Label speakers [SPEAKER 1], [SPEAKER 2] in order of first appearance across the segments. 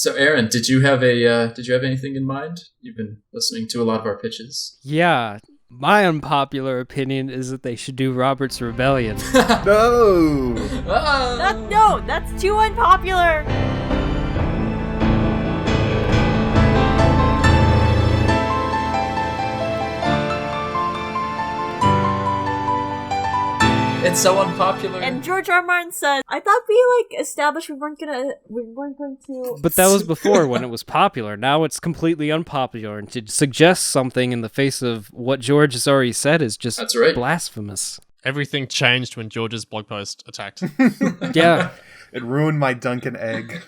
[SPEAKER 1] So, Aaron, did you have anything in mind? You've been listening to a lot of our pitches.
[SPEAKER 2] Yeah, my unpopular opinion is that they should do Robert's Rebellion.
[SPEAKER 3] No!
[SPEAKER 4] No, that's too unpopular!
[SPEAKER 1] It's so unpopular.
[SPEAKER 4] And George R. R. Martin said, I thought we established we weren't going to...
[SPEAKER 2] But that was before when it was popular. Now it's completely unpopular, and to suggest something in the face of what George has already said is just blasphemous.
[SPEAKER 5] Everything changed when George's blog post attacked.
[SPEAKER 2] Yeah.
[SPEAKER 3] It ruined my Dunkin' egg.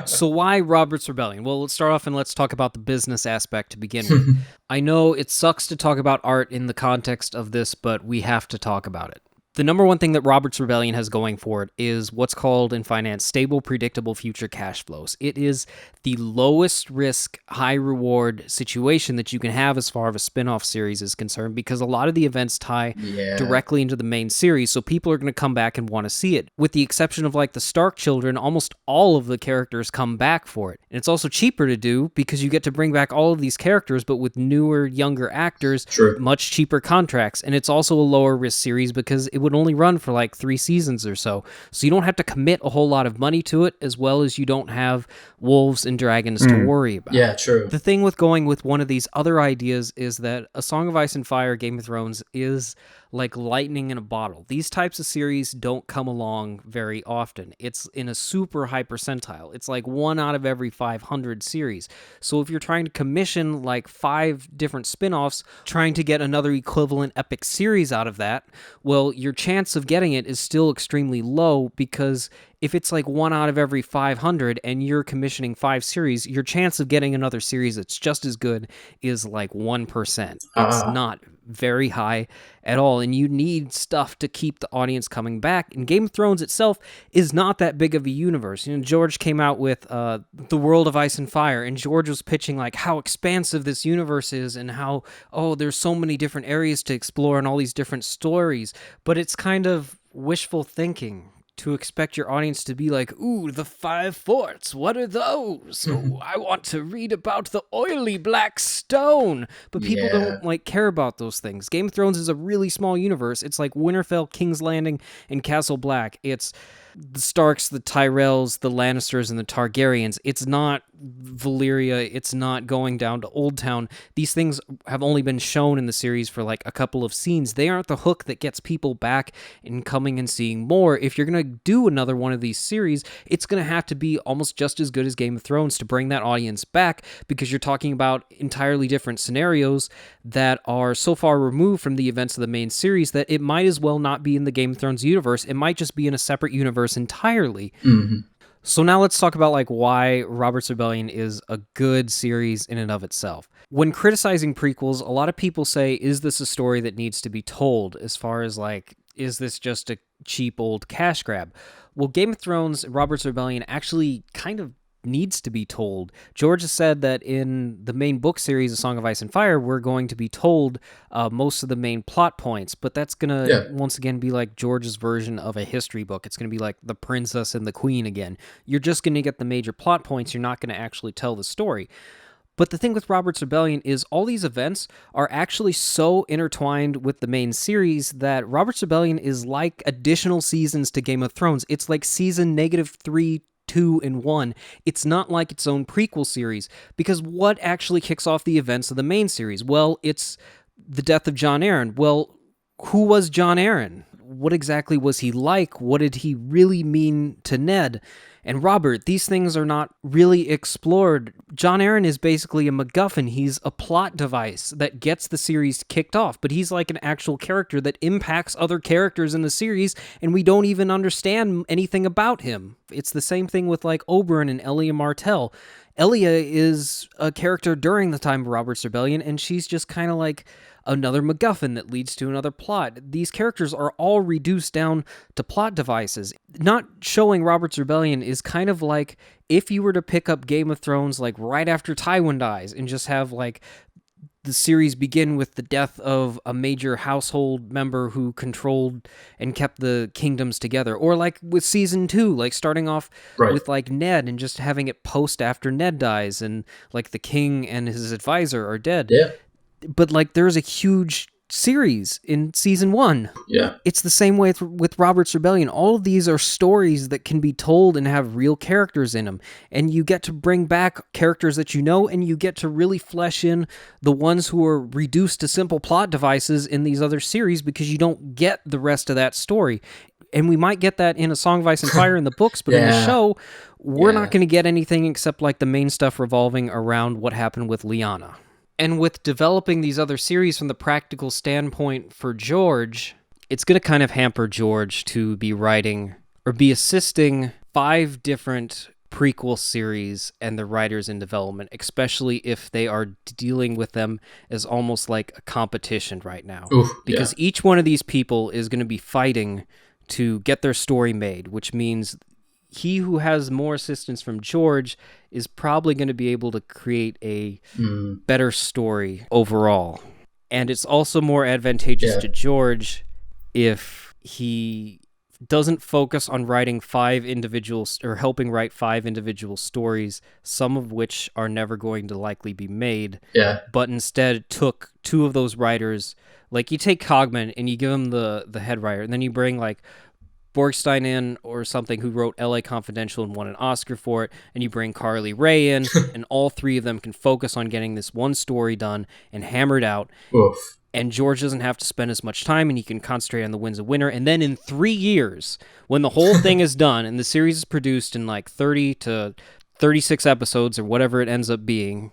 [SPEAKER 2] So why Robert's Rebellion? Well, let's start off and let's talk about the business aspect to begin with. I know it sucks to talk about art in the context of this, but we have to talk about it. The number one thing that Robert's Rebellion has going for it is what's called in finance stable, predictable future cash flows. It is the lowest risk, high reward situation that you can have as far as a spin-off series is concerned, because a lot of the events tie directly into the main series, so people are going to come back and want to see it. With the exception of the Stark children, almost all of the characters come back for it. And it's also cheaper to do because you get to bring back all of these characters, but with newer, younger actors, much cheaper contracts. And it's also a lower risk series because it would only run for 3 seasons or so. So you don't have to commit a whole lot of money to it, as well as you don't have wolves and dragons to worry about.
[SPEAKER 1] Yeah, true.
[SPEAKER 2] The thing with going with one of these other ideas is that A Song of Ice and Fire, Game of Thrones is like lightning in a bottle. These types of series don't come along very often. It's in a super high percentile. It's 1 out of every 500 series. So if you're trying to commission 5 different spin-offs, trying to get another equivalent epic series out of that, well, your chance of getting it is still extremely low, because if it's 1 out of every 500 and you're commissioning 5 series, your chance of getting another series that's just as good is 1%. It's not very high at all, and you need stuff to keep the audience coming back. And Game of Thrones itself is not that big of a universe. George came out with The World of Ice and Fire, and George was pitching how expansive this universe is and how, there's so many different areas to explore and all these different stories. But it's kind of wishful thinking to expect your audience to be ooh, the 5 forts, what are those? Oh, I want to read about the oily black stone. But people don't care about those things. Game of Thrones is a really small universe. It's like Winterfell, King's Landing, and Castle Black. It's the Starks, the Tyrells, the Lannisters, and the Targaryens. It's not Valyria. It's not going down to Old Town. These things have only been shown in the series for a couple of scenes. They aren't the hook that gets people back and coming and seeing more. If you're going to do another one of these series, it's going to have to be almost just as good as Game of Thrones to bring that audience back, because you're talking about entirely different scenarios that are so far removed from the events of the main series that it might as well not be in the Game of Thrones universe. It might just be in a separate universe entirely. So now let's talk about why Robert's Rebellion is a good series in and of itself. When criticizing prequels, a lot of people say, is this a story that needs to be told, as far as is this just a cheap old cash grab? Well, Game of Thrones, Robert's Rebellion actually kind of needs to be told. George has said that in the main book series, A Song of Ice and Fire, we're going to be told most of the main plot points, but that's going to once again be George's version of a history book. It's going to be The Princess and the Queen again. You're just going to get the major plot points. You're not going to actually tell the story. But the thing with Robert's Rebellion is all these events are actually so intertwined with the main series that Robert's Rebellion is like additional seasons to Game of Thrones. It's like season -3, 2, and 1. It's not like its own prequel series, because what actually kicks off the events of the main series? Well, it's the death of Jon Arryn. Well, who was Jon Arryn? What exactly was he like? What did he really mean to Ned and Robert? These things are not really explored. Jon Arryn is basically a MacGuffin. He's a plot device that gets the series kicked off, but he's an actual character that impacts other characters in the series, and we don't even understand anything about him. It's the same thing with Oberyn and Elia Martell. Elia is a character during the time of Robert's Rebellion, and she's just kind of another MacGuffin that leads to another plot. These characters are all reduced down to plot devices. Not showing Robert's Rebellion is kind of if you were to pick up Game of Thrones right after Tywin dies and just have the series begin with the death of a major household member who controlled and kept the kingdoms together. Or like with season 2, like starting off with like Ned and just having it post after Ned dies and like the king and his advisor are dead.
[SPEAKER 1] Yeah.
[SPEAKER 2] But like there's a huge series in season 1.
[SPEAKER 1] Yeah.
[SPEAKER 2] It's the same way with Robert's Rebellion. All of these are stories that can be told and have real characters in them. And you get to bring back characters that you know, and you get to really flesh in the ones who are reduced to simple plot devices in these other series because you don't get the rest of that story. And we might get that in A Song of Ice and Fire in the books, but in the show, we're not going to get anything except like the main stuff revolving around what happened with Lyanna. And with developing these other series from the practical standpoint for George, it's going to kind of hamper George to be writing or be assisting 5 different prequel series and the writers in development, especially if they are dealing with them as almost like a competition right now. Because each one of these people is going to be fighting to get their story made, which means he who has more assistance from George is probably going to be able to create a better story overall. And it's also more advantageous to George if he doesn't focus on writing 5 individuals or helping write 5 individual stories, some of which are never going to likely be made. But instead took 2 of those writers, like you take Cogman and you give him the head writer, and then you bring like Borgstein in or something who wrote LA Confidential and won an Oscar for it, and you bring Carly Rae in, and all 3 of them can focus on getting this one story done and hammered out. And George doesn't have to spend as much time, and he can concentrate on the Winds of Winter. And then in 3 years, when the whole thing is done and the series is produced in like 30 to 36 episodes or whatever it ends up being,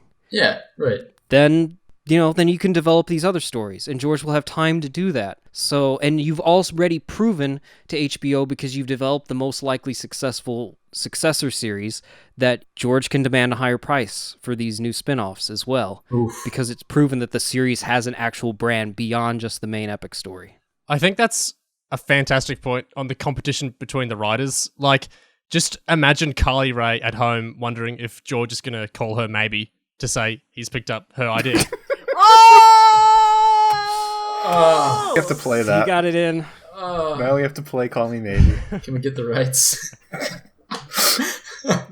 [SPEAKER 2] then then you can develop these other stories, and George will have time to do that. So, and you've already proven to HBO, because you've developed the most likely successful successor series, that George can demand a higher price for these new spin-offs as well. Because it's proven that the series has an actual brand beyond just the main epic story.
[SPEAKER 5] I think that's a fantastic point on the competition between the writers. Like, just imagine Carly Rae at home wondering if George is going to call her maybe to say he's picked up her idea.
[SPEAKER 3] You have to play that.
[SPEAKER 2] You got it in.
[SPEAKER 3] Now we have to play Call Me Maybe.
[SPEAKER 1] Can we get the rights?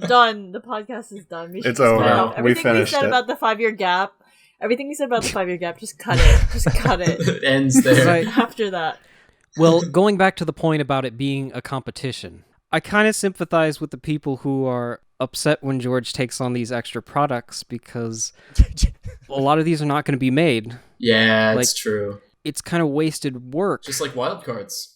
[SPEAKER 4] Done. The podcast is done.
[SPEAKER 3] It's over. We finished
[SPEAKER 4] said
[SPEAKER 3] it.
[SPEAKER 4] About the 5-year gap. Everything we said about the 5-year gap, just cut it. Just cut it.
[SPEAKER 1] It ends there.
[SPEAKER 2] Right.
[SPEAKER 4] After that.
[SPEAKER 2] Well, going back to the point about it being a competition, I kind of sympathize with the people who are upset when George takes on these extra products, because a lot of these are not going to be made.
[SPEAKER 1] Yeah, it's true.
[SPEAKER 2] It's kind of wasted work.
[SPEAKER 1] Just like wildcards.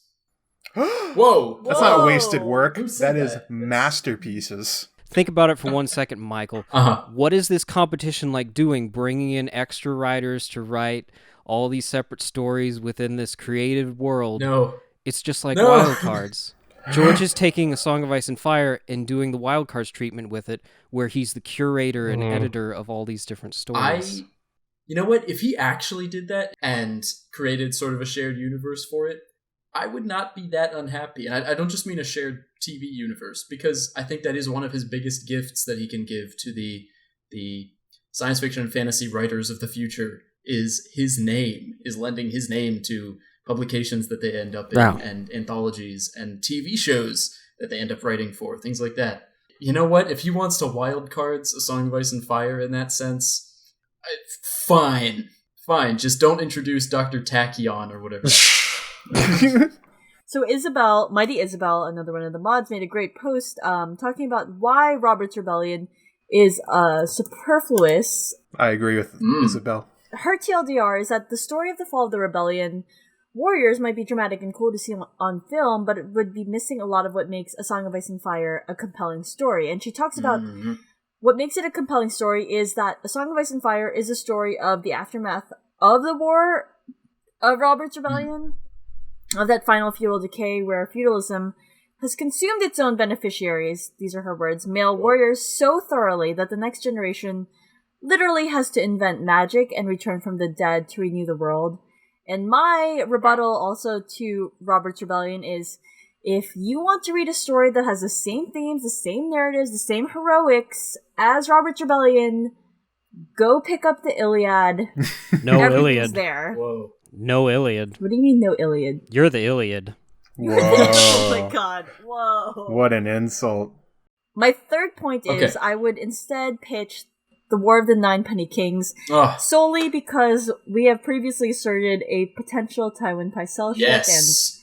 [SPEAKER 1] Whoa!
[SPEAKER 3] That's not wasted work.
[SPEAKER 1] Who said
[SPEAKER 3] That is
[SPEAKER 1] that?
[SPEAKER 3] masterpieces.
[SPEAKER 2] Think about it for 1 second, Michael. What is this competition like doing? Bringing in extra writers to write all these separate stories within this creative world.
[SPEAKER 1] No.
[SPEAKER 2] It's just like wildcards. George is taking A Song of Ice and Fire and doing the wildcards treatment with it, where he's the curator and editor of all these different stories.
[SPEAKER 1] You know what? If he actually did that and created sort of a shared universe for it, I would not be that unhappy. And I don't just mean a shared TV universe, because I think that is one of his biggest gifts that he can give to the science fiction and fantasy writers of the future, is his name, is lending his name to publications that they end up in, and anthologies and TV shows that they end up writing for, things like that. You know what? If he wants to wildcards A Song of Ice and Fire in that sense, fine. Just don't introduce Dr. Tachyon or whatever.
[SPEAKER 4] So Isabel, Mighty Isabel, another one of the mods, made a great post talking about why Robert's Rebellion is superfluous.
[SPEAKER 3] I agree with Isabel.
[SPEAKER 4] Her TLDR is that the story of the fall of the rebellion warriors might be dramatic and cool to see on film, but it would be missing a lot of what makes A Song of Ice and Fire a compelling story. And she talks about what makes it a compelling story is that A Song of Ice and Fire is a story of the aftermath of the war of Robert's Rebellion, of that final feudal decay where feudalism has consumed its own beneficiaries, these are her words, male warriors, so thoroughly that the next generation literally has to invent magic and return from the dead to renew the world. And my rebuttal also to Robert's Rebellion is, if you want to read a story that has the same themes, the same narratives, the same heroics as Robert's Rebellion, Go pick up the Iliad.
[SPEAKER 2] No
[SPEAKER 4] Everything's
[SPEAKER 2] Iliad.
[SPEAKER 4] there.
[SPEAKER 1] Whoa.
[SPEAKER 2] No Iliad.
[SPEAKER 4] What do you mean no Iliad?
[SPEAKER 2] You're the Iliad.
[SPEAKER 3] Whoa.
[SPEAKER 4] Oh my god. Whoa.
[SPEAKER 3] What an insult.
[SPEAKER 4] My third point is I would instead pitch the War of the Ninepenny Kings solely because we have previously asserted a potential Tywin Pycelle ship
[SPEAKER 1] Yes.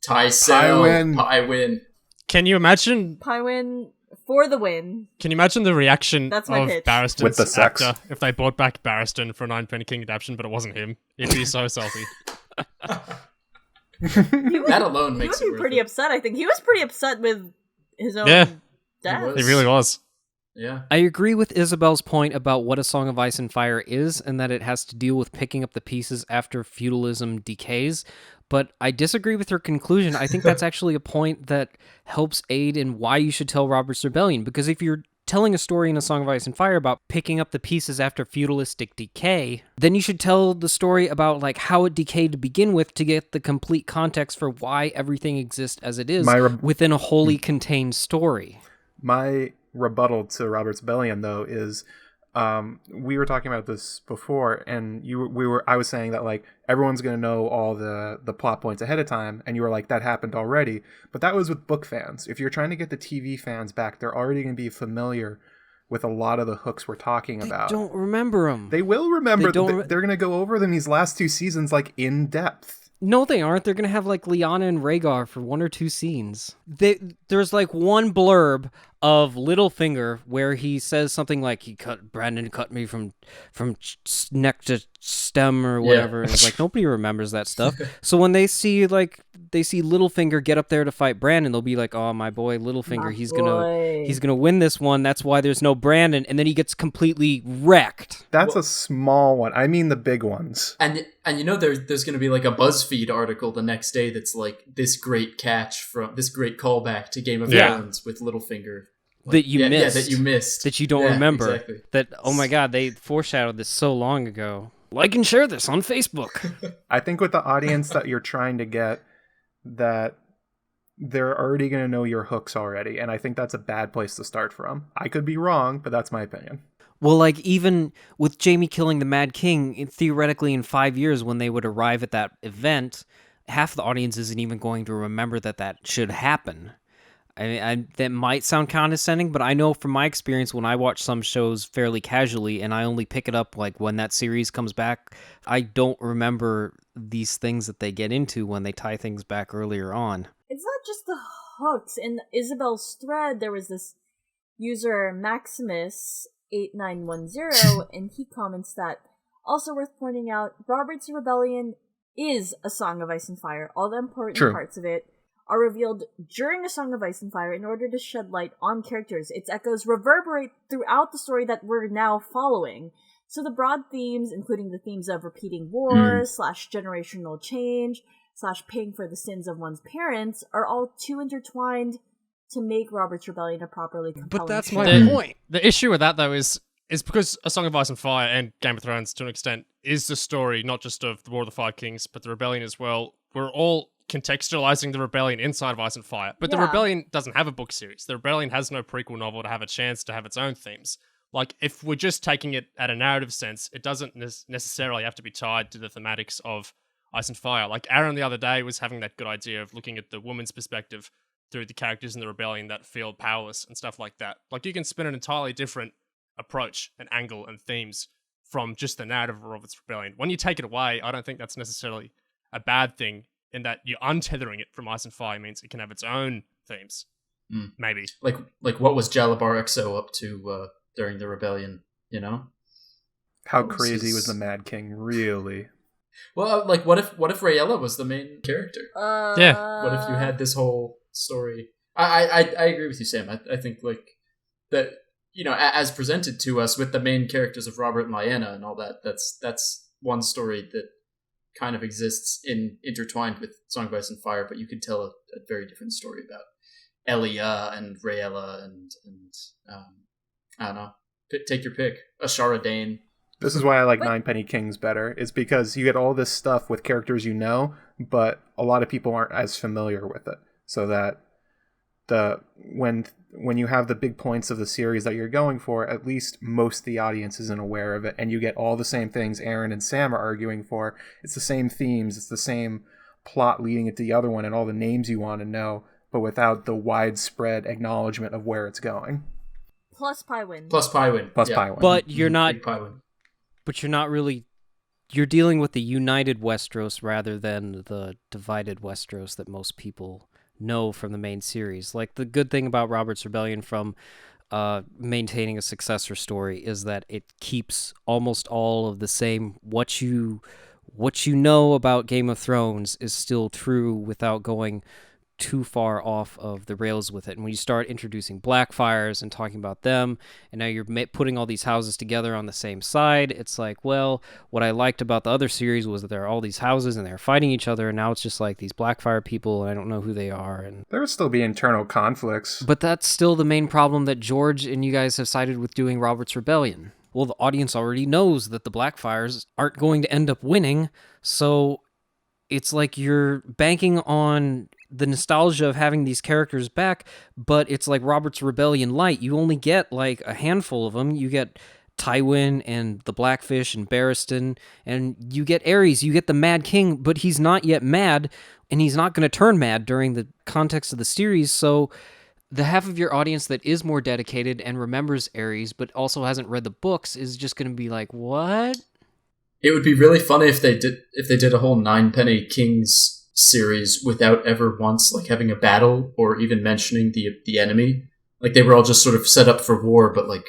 [SPEAKER 1] Tywin.
[SPEAKER 5] Can you imagine?
[SPEAKER 4] and Tywin for the win.
[SPEAKER 5] Can you imagine the reaction
[SPEAKER 4] That's my
[SPEAKER 5] of
[SPEAKER 4] pitch.
[SPEAKER 5] Barristan's
[SPEAKER 3] With the sex.
[SPEAKER 5] actor if they brought back Barristan for a Ninepenny King adaptation, but it wasn't him? He'd be so salty.
[SPEAKER 1] That alone
[SPEAKER 4] He
[SPEAKER 1] makes
[SPEAKER 4] would
[SPEAKER 1] it
[SPEAKER 4] be
[SPEAKER 1] worth
[SPEAKER 4] pretty
[SPEAKER 1] it.
[SPEAKER 4] upset, I think. He was pretty upset with his own
[SPEAKER 5] Yeah.
[SPEAKER 4] death.
[SPEAKER 1] He was.
[SPEAKER 5] He really was.
[SPEAKER 1] Yeah.
[SPEAKER 2] I agree with Isabel's point about what A Song of Ice and Fire is, and that it has to deal with picking up the pieces after feudalism decays, but I disagree with her conclusion. I think that's actually a point that helps aid in why you should tell Robert's Rebellion, because if you're telling a story in A Song of Ice and Fire about picking up the pieces after feudalistic decay, then you should tell the story about like how it decayed to begin with to get the complete context for why everything exists as it is within a wholly contained story.
[SPEAKER 3] My rebuttal to Robert's Rebellion, though, is we were talking about this before, and I was saying that like everyone's going to know all the plot points ahead of time, and you were like, that happened already. But that was with book fans. If you're trying to get the TV fans back, they're already going to be familiar with a lot of the hooks we're talking about.
[SPEAKER 2] Don't remember them.
[SPEAKER 3] They will remember. They're going to go over them these last two seasons like in depth.
[SPEAKER 2] No, they aren't. They're going to have, like, Lyanna and Rhaegar for one or two scenes. There's, like, one blurb of Littlefinger where he says something like, Brandon cut me from neck to stem or whatever. And it's like, nobody remembers that stuff. So when they see Littlefinger get up there to fight Brandon, they'll be like, oh, my boy, Littlefinger, he's gonna win this one. That's why there's no Brandon. And then he gets completely wrecked.
[SPEAKER 3] That's a small one. I mean the big ones.
[SPEAKER 1] And you know there's going to be like a BuzzFeed article the next day that's like this great catch from this great callback to Game of Thrones with Littlefinger.
[SPEAKER 2] That you missed.
[SPEAKER 1] That you missed.
[SPEAKER 2] That you don't remember.
[SPEAKER 1] Exactly.
[SPEAKER 2] That, oh my god, they foreshadowed this so long ago. Like and share this on Facebook.
[SPEAKER 3] I think with the audience that you're trying to get, that they're already going to know your hooks already, and I think that's a bad place to start from. I could be wrong, but that's my opinion.
[SPEAKER 2] Well, like, even with Jaime killing the Mad King, theoretically in 5 years when they would arrive at that event, half the audience isn't even going to remember that should happen. I mean, that might sound condescending, but I know from my experience when I watch some shows fairly casually and I only pick it up like when that series comes back, I don't remember these things that they get into when they tie things back earlier on.
[SPEAKER 4] It's not just the hooks. In Isabel's thread, there was this user Maximus8910, and he comments that, also worth pointing out, Robert's Rebellion is A Song of Ice and Fire. All the important parts of it are revealed during A Song of Ice and Fire in order to shed light on characters. Its echoes reverberate throughout the story that we're now following. So the broad themes, including the themes of repeating wars, /generational change, /paying for the sins of one's parents, are all too intertwined to make Robert's Rebellion a properly compelling
[SPEAKER 2] But that's
[SPEAKER 4] show.
[SPEAKER 2] my point.
[SPEAKER 5] The issue with that, though, is because A Song of Ice and Fire and Game of Thrones, to an extent, is the story not just of the War of the Five Kings, but the Rebellion as well. We're all contextualizing the Rebellion inside of Ice and Fire. But the Rebellion doesn't have a book series. The Rebellion has no prequel novel to have a chance to have its own themes. Like, if we're just taking it at a narrative sense, it doesn't necessarily have to be tied to the thematics of Ice and Fire. Like, Aaron the other day was having that good idea of looking at the woman's perspective through the characters in the Rebellion that feel powerless and stuff like that. Like, you can spin an entirely different approach and angle and themes from just the narrative of Robert's Rebellion. When you take it away, I don't think that's necessarily a bad thing, in that you're untethering it from Ice and Fire means it can have its own themes. Maybe.
[SPEAKER 1] Like what was Jalabar XO up to during the Rebellion, you know?
[SPEAKER 3] How crazy was the Mad King, really?
[SPEAKER 1] Well, like, what if Rhaella was the main character?
[SPEAKER 5] Yeah.
[SPEAKER 1] What if you had this whole story? I agree with you, Sam. I think, like, that, you know, as presented to us with the main characters of Robert and Lyanna and all that, that's one story that kind of exists intertwined with Song of Ice and Fire, but you could tell a very different story about Elia and Rhaella and I don't know. Take your pick. Ashara Dane.
[SPEAKER 3] This is why I like Ninepenny Kings better. Is because you get all this stuff with characters you know, but a lot of people aren't as familiar with it. So that when you have the big points of the series that you're going for, at least most of the audience isn't aware of it, and you get all the same things Aaron and Sam are arguing for. It's the same themes, it's the same plot leading it to the other one, and all the names you want to know, but without the widespread acknowledgement of where it's going.
[SPEAKER 4] Plus Pywin.
[SPEAKER 2] But you're not.
[SPEAKER 1] Pywin.
[SPEAKER 2] But you're not really. You're dealing with the united Westeros rather than the divided Westeros that most people know from the main series. Like, the good thing about Robert's Rebellion from maintaining a successor story is that it keeps almost all of the same. What you know about Game of Thrones is still true without going too far off of the rails with it. And when you start introducing Blackfires and talking about them, and now you're putting all these houses together on the same side, it's like, well, what I liked about the other series was that there are all these houses and they're fighting each other, and now it's just like these Blackfire people and I don't know who they are. And
[SPEAKER 3] there would still be internal conflicts.
[SPEAKER 2] But that's still the main problem that George and you guys have sided with doing Robert's Rebellion. Well, the audience already knows that the Blackfires aren't going to end up winning, so it's like you're banking on the nostalgia of having these characters back, but it's like Robert's Rebellion Light. You only get like a handful of them. You get Tywin and the Blackfish and Barristan, and you get Aerys, you get the Mad King, but he's not yet mad, and he's not going to turn mad during the context of the series, so the half of your audience that is more dedicated and remembers Aerys, but also hasn't read the books, is just going to be like, what?
[SPEAKER 1] It would be really funny if they did a whole Ninepenny Kings series without ever once like having a battle or even mentioning the enemy. Like, they were all just sort of set up for war, but like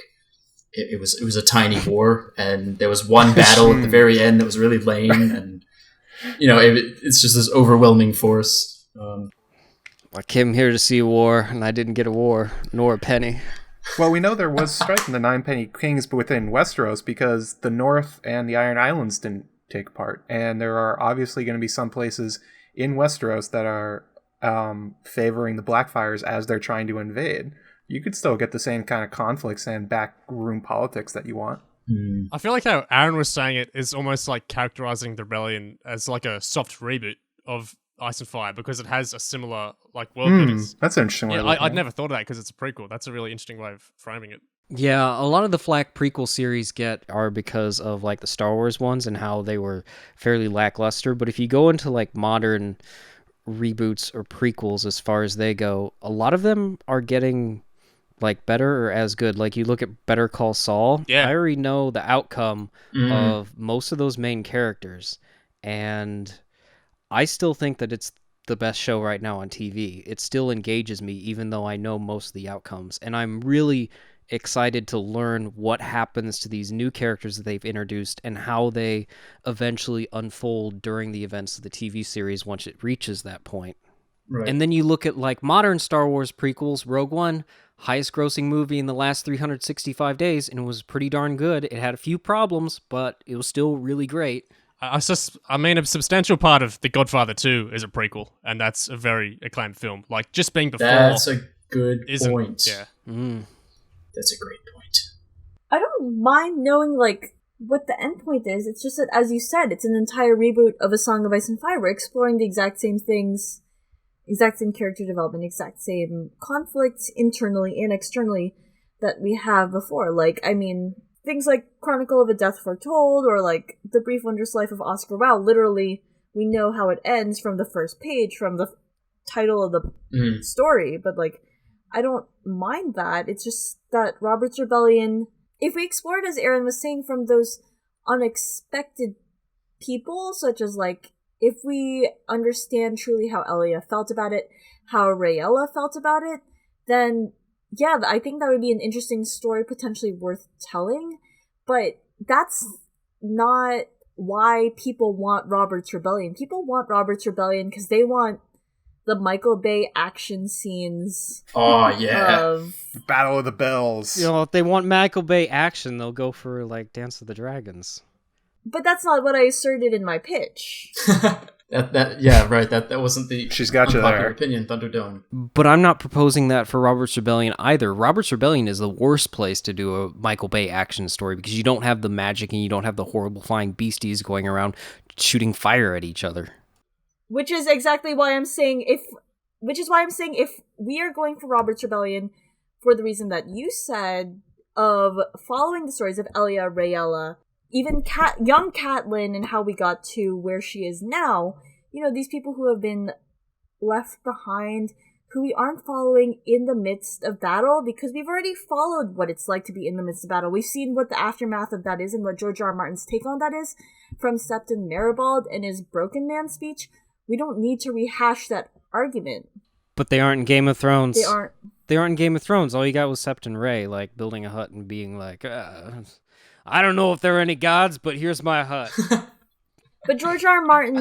[SPEAKER 1] it was a tiny war, and there was one battle at the very end that was really lame, and it's just this overwhelming force.
[SPEAKER 2] I came here to see a war, and I didn't get a war, nor a penny.
[SPEAKER 3] Well, we know there was strife in the Ninepenny Kings within Westeros because the North and the Iron Islands didn't take part, and there are obviously going to be some places in Westeros that are favoring the Blackfires as they're trying to invade. You could still get the same kind of conflicts and backroom politics that you want.
[SPEAKER 5] I feel like how Aaron was saying it is almost like characterizing the rebellion as like a soft reboot of Ice and Fire, because it has a similar like world building.
[SPEAKER 3] That's an interesting way.
[SPEAKER 5] I'd never thought of that because it's a prequel. That's a really interesting way of framing it.
[SPEAKER 2] Yeah, a lot of the flack prequel series get are because of like the Star Wars ones and how they were fairly lackluster. But if you go into like modern reboots or prequels as far as they go, a lot of them are getting like better or as good. Like, you look at Better Call Saul.
[SPEAKER 5] Yeah.
[SPEAKER 2] I already know the outcome of most of those main characters, and I still think that it's the best show right now on TV. It still engages me even though I know most of the outcomes, and I'm really excited to learn what happens to these new characters that they've introduced and how they eventually unfold during the events of the TV series once it reaches that point.
[SPEAKER 1] Right.
[SPEAKER 2] And then you look at like modern Star Wars prequels. Rogue One, highest grossing movie in the last 365 days, and it was pretty darn good. It had a few problems, but it was still really great.
[SPEAKER 5] A substantial part of The Godfather 2 is a prequel, and that's a very acclaimed film. Like, just being before...
[SPEAKER 1] That's a good point.
[SPEAKER 5] Yeah.
[SPEAKER 1] That's a great point.
[SPEAKER 4] I don't mind knowing, like, what the end point is. It's just that, as you said, it's an entire reboot of A Song of Ice and Fire. We're exploring the exact same things, exact same character development, exact same conflicts internally and externally that we have before. Like, I mean, things like Chronicle of a Death Foretold or, like, The Brief Wondrous Life of Oscar Wilde. Literally, we know how it ends from the first page, from the title of the story. But, like, I don't mind that. It's just that Robert's Rebellion, if we explore it, as Aaron was saying, from those unexpected people, such as, like, if we understand truly how Elia felt about it, how Rayella felt about it, then, yeah, I think that would be an interesting story, potentially worth telling. But that's not why people want Robert's Rebellion. People want Robert's Rebellion because they want the Michael Bay action scenes.
[SPEAKER 1] Oh, yeah.
[SPEAKER 4] Of
[SPEAKER 3] Battle of the Bells.
[SPEAKER 2] You know, if they want Michael Bay action, they'll go for, like, Dance of the Dragons.
[SPEAKER 4] But that's not what I asserted in my pitch.
[SPEAKER 1] That wasn't the
[SPEAKER 3] She's got you
[SPEAKER 1] unpopular
[SPEAKER 3] there.
[SPEAKER 1] opinion, Thunderdome.
[SPEAKER 2] But I'm not proposing that for Robert's Rebellion either. Robert's Rebellion is the worst place to do a Michael Bay action story because you don't have the magic and you don't have the horrible flying beasties going around shooting fire at each other.
[SPEAKER 4] Which is exactly why I'm saying if which is why I'm saying if we are going for Robert's Rebellion for the reason that you said of following the stories of Elia, Rayella, even young Catelyn and how we got to where she is now, these people who have been left behind, who we aren't following in the midst of battle, because we've already followed what it's like to be in the midst of battle. We've seen what the aftermath of that is and what George R. R. Martin's take on that is from Septon Maribald and his Broken Man speech. We don't need to rehash that argument.
[SPEAKER 2] But they aren't in Game of Thrones.
[SPEAKER 4] They aren't
[SPEAKER 2] in Game of Thrones. All you got was Septon Ray, like, building a hut and being like, I don't know if there are any gods, but here's my hut.
[SPEAKER 4] But George R. R. Martin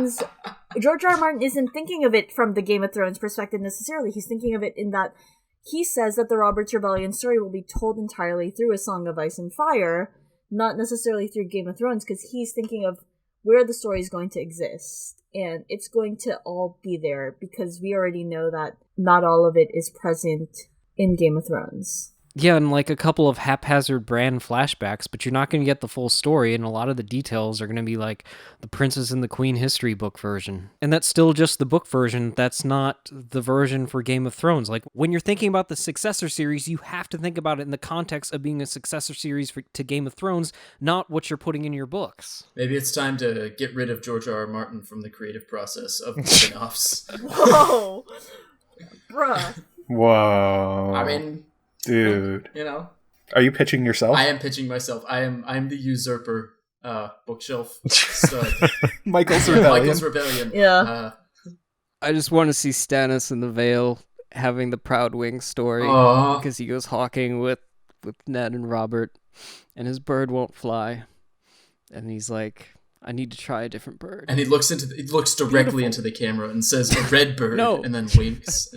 [SPEAKER 4] isn't thinking of it from the Game of Thrones perspective necessarily. He's thinking of it in that he says that the Robert's Rebellion story will be told entirely through A Song of Ice and Fire, not necessarily through Game of Thrones, because he's thinking of where the story is going to exist. And it's going to all be there, because we already know that not all of it is present in Game of Thrones.
[SPEAKER 2] Yeah, and like a couple of haphazard brand flashbacks, but you're not going to get the full story, and a lot of the details are going to be like the Princess and the Queen history book version. And that's still just the book version. That's not the version for Game of Thrones. Like, when you're thinking about the successor series, you have to think about it in the context of being a successor series to Game of Thrones, not what you're putting in your books.
[SPEAKER 1] Maybe it's time to get rid of George R. R. Martin from the creative process of the spin-offs.
[SPEAKER 4] Whoa! Bruh.
[SPEAKER 3] Whoa.
[SPEAKER 1] I mean...
[SPEAKER 3] Dude. Are you pitching yourself?
[SPEAKER 1] I am pitching myself. I'm the usurper bookshelf stud.
[SPEAKER 3] Michael's Rebellion.
[SPEAKER 4] Yeah.
[SPEAKER 2] I just want to see Stannis in the Vale having the Proud Wing story, because he goes hawking with Ned and Robert, and his bird won't fly. And he's like, I need to try a different bird.
[SPEAKER 1] And he looks directly into the camera and says, a red bird, and then winks.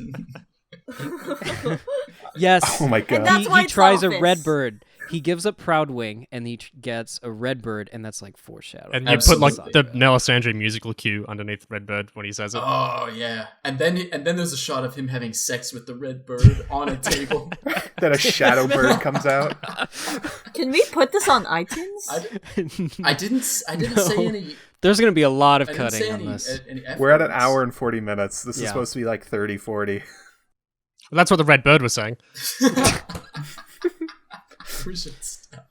[SPEAKER 2] Yes.
[SPEAKER 3] Oh my god.
[SPEAKER 2] He tries a red bird. He gives up Proud Wing, and he gets a red bird, and that's like foreshadowing.
[SPEAKER 5] And you put like the Melisandre musical cue underneath Redbird when he says it.
[SPEAKER 1] Oh yeah. And then there's a shot of him having sex with the red bird on a table.
[SPEAKER 3] Then a shadow bird comes out.
[SPEAKER 4] Can we put this on iTunes?
[SPEAKER 1] I didn't say any.
[SPEAKER 2] There's going to be a lot of cutting on this.
[SPEAKER 3] We're at an hour and 40 minutes. This is supposed to be like 30, 40.
[SPEAKER 5] Well, that's what the Red Bird was saying.
[SPEAKER 1] We should stop.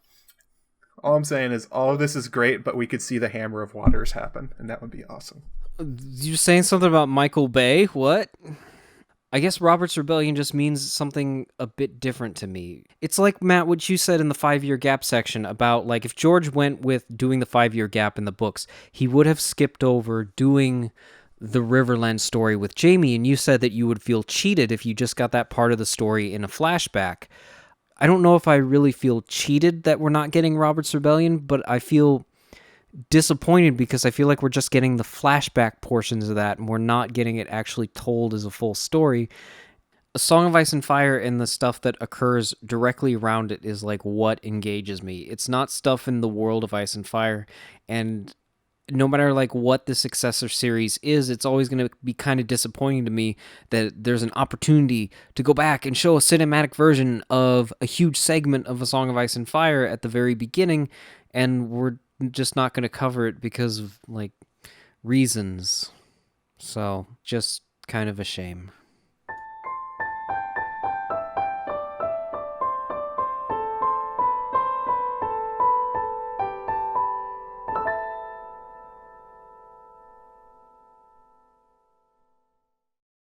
[SPEAKER 3] All I'm saying is all of this is great, but we could see the Hammer of Waters happen, and that would be awesome.
[SPEAKER 2] You're saying something about Michael Bay? What? I guess Robert's Rebellion just means something a bit different to me. It's like, Matt, what you said in the 5-year gap section about, like, if George went with doing the 5-year gap in the books, he would have skipped over doing the Riverland story with Jaime, and you said that you would feel cheated if you just got that part of the story in a flashback. I don't know if I really feel cheated that we're not getting Robert's Rebellion, but I feel disappointed because I feel like we're just getting the flashback portions of that, and we're not getting it actually told as a full story. A Song of Ice and Fire and the stuff that occurs directly around it is like what engages me. It's not stuff in the world of Ice and Fire, and no matter like what the successor series is, it's always going to be kind of disappointing to me that there's an opportunity to go back and show a cinematic version of a huge segment of A Song of Ice and Fire at the very beginning, and we're just not going to cover it because of like reasons. So just kind of a shame.